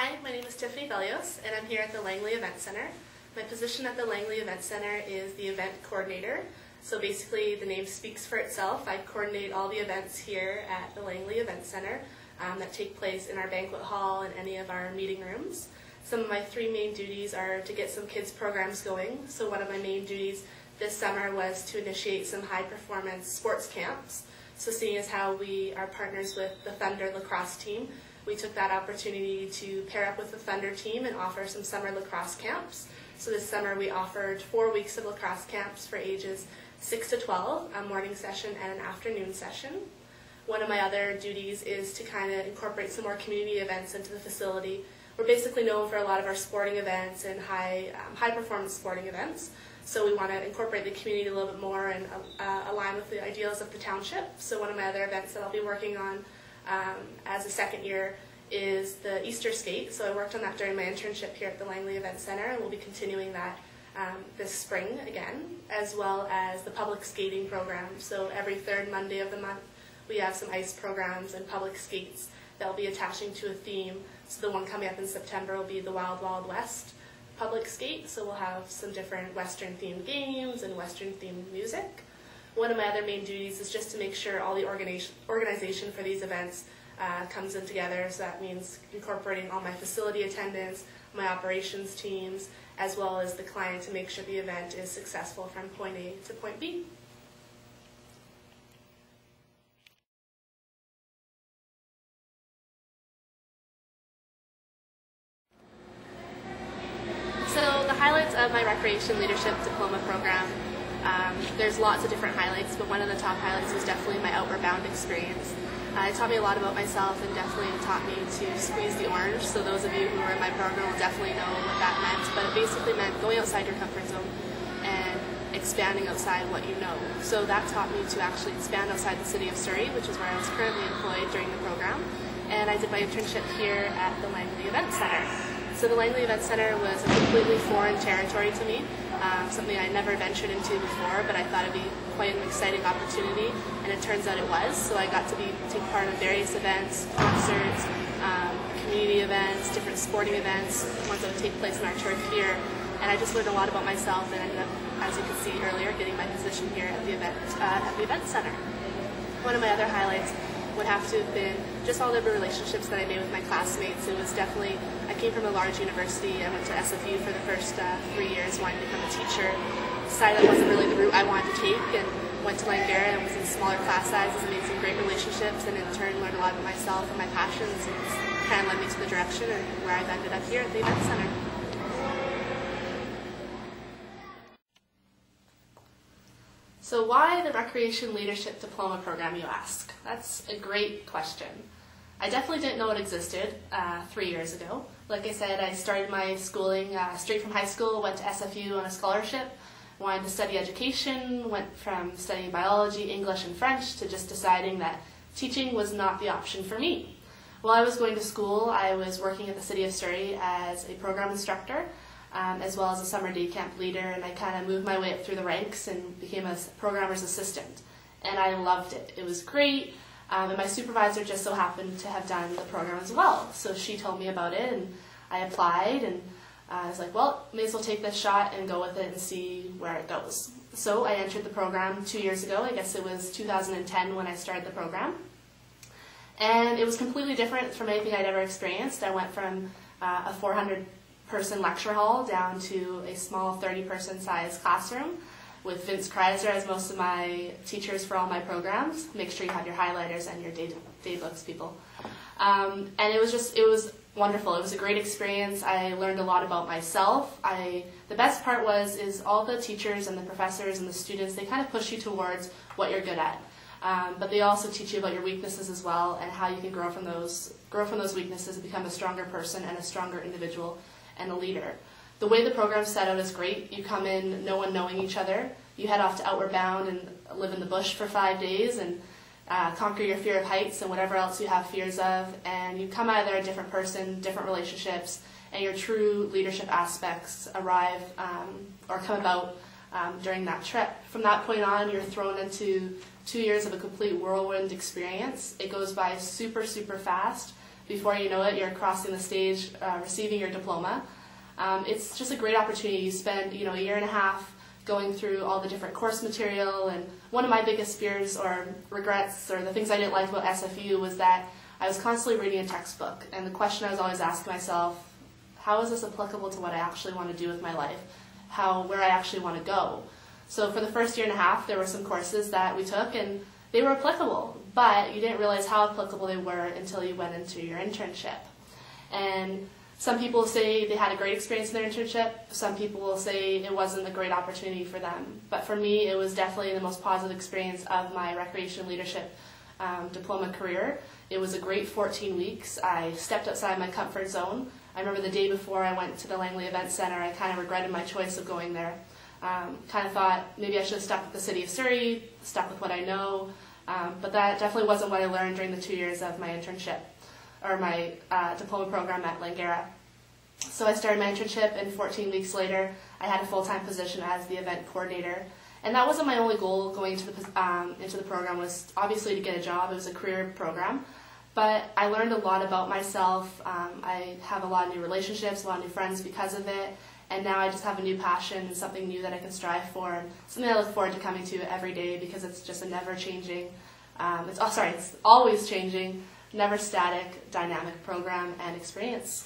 Hi, my name is Tiffany Velios, and I'm here at the Langley Event Center. My position at the Langley Event Center is the event coordinator. So basically, the name speaks for itself. I coordinate all the events here at the Langley Event Center that take place in our banquet hall and any of our meeting rooms. Some of my three main duties are to get some kids programs going. So one of my main duties this summer was to initiate some high-performance sports camps. So seeing as how we are partners with the Thunder lacrosse team, we took that opportunity to pair up with the Thunder team and offer some summer lacrosse camps. So this summer we offered 4 weeks of lacrosse camps for ages 6 to 12, a morning session and an afternoon session. One of my other duties is to kind of incorporate some more community events into the facility. We're basically known for a lot of our sporting events and high-performance sporting events. So we want to incorporate the community a little bit more and align with the ideals of the township. So one of my other events that I'll be working on as a second year is the Easter skate. So I worked on that during my internship here at the Langley Event Center, and we'll be continuing that this spring again, as well as the public skating program. So every third Monday of the month we have some ice programs and public skates that will be attaching to a theme. So the one coming up in September will be the Wild Wild West public skate. So we'll have some different Western themed games and Western themed music. One of my other main duties is just to make sure all the organization for these events comes in together. So that means incorporating all my facility attendants, my operations teams, as well as the client to make sure the event is successful from point A to point B. So the highlights of my Recreation Leadership Diploma Program, there's lots of different highlights, but one of the top highlights was definitely my Outward Bound experience. It taught me a lot about myself and definitely taught me to squeeze the orange. So those of you who were in my program will definitely know what that meant, but it basically meant going outside your comfort zone and expanding outside what you know. So that taught me to actually expand outside the city of Surrey, which is where I was currently employed during the program. And I did my internship here at the Langley Event Center. So the Langley Event Center was a completely foreign territory to me, something I never ventured into before, but I thought it'd be quite an exciting opportunity, and it turns out it was. So I got to take part in various events, concerts, community events, different sporting events, ones that would take place in our turf here, and I just learned a lot about myself and ended up, as you could see earlier, getting my position here at the event center. One of my other highlights would have to have been just all the relationships that I made with my classmates. It was definitely, I came from a large university. I went to SFU for the first 3 years, wanting to become a teacher. Decided that wasn't really the route I wanted to take, and went to Langara and was in smaller class sizes and made some great relationships, and in turn learned a lot about myself and my passions, and it's kind of led me to the direction and where I've ended up here at the event center. So why the Recreation Leadership Diploma Program, you ask? That's a great question. I definitely didn't know it existed 3 years ago. Like I said, I started my schooling straight from high school, went to SFU on a scholarship, wanted to study education, went from studying biology, English, and French to just deciding that teaching was not the option for me. While I was going to school, I was working at the City of Surrey as a program instructor, as well as a summer day camp leader, and I kind of moved my way up through the ranks and became a programmer's assistant. And I loved it. It was great, and my supervisor just so happened to have done the program as well. So she told me about it, and I applied, and I was like, well, may as well take this shot and go with it and see where it goes. So I entered the program 2 years ago. I guess it was 2010 when I started the program. And it was completely different from anything I'd ever experienced. I went from a 400-person lecture hall down to a small 30-person size classroom with Vince Kreiser as most of my teachers for all my programs. Make sure you have your highlighters and your day books, people. And it was wonderful. It was a great experience. I learned a lot about myself. The best part is all the teachers and the professors and the students, they kind of push you towards what you're good at. But they also teach you about your weaknesses as well and how you can grow from those weaknesses and become a stronger person and a stronger individual and a leader. The way the program's set out is great. You come in, no one knowing each other. You head off to Outward Bound and live in the bush for 5 days and conquer your fear of heights and whatever else you have fears of. And you come out of there a different person, different relationships, and your true leadership aspects arrive or come about during that trip. From that point on, you're thrown into 2 years of a complete whirlwind experience. It goes by super, super fast before you know it, you're crossing the stage, receiving your diploma. It's just a great opportunity. You spend, a year and a half going through all the different course material, and one of my biggest fears or regrets or the things I didn't like about SFU was that I was constantly reading a textbook, and the question I was always asking myself, how is this applicable to what I actually want to do with my life? Where I actually want to go? So for the first year and a half, there were some courses that we took, and they were applicable, but you didn't realize how applicable they were until you went into your internship. And some people say they had a great experience in their internship. Some people will say it wasn't a great opportunity for them. But for me, it was definitely the most positive experience of my Recreation Leadership Diploma career. It was a great 14 weeks. I stepped outside my comfort zone. I remember the day before I went to the Langley Event Center, I kind of regretted my choice of going there. Kind of thought maybe I should have stuck with the city of Surrey, stuck with what I know, but that definitely wasn't what I learned during the 2 years of my internship, or my diploma program at Langara. So I started my internship, and 14 weeks later, I had a full-time position as the event coordinator. And that wasn't my only goal going into the program, was obviously to get a job. It was a career program. But I learned a lot about myself. I have a lot of new relationships, a lot of new friends because of it. And now I just have a new passion and something new that I can strive for, and something I look forward to coming to every day, because it's just a never-changing, it's always changing, never static, dynamic program and experience.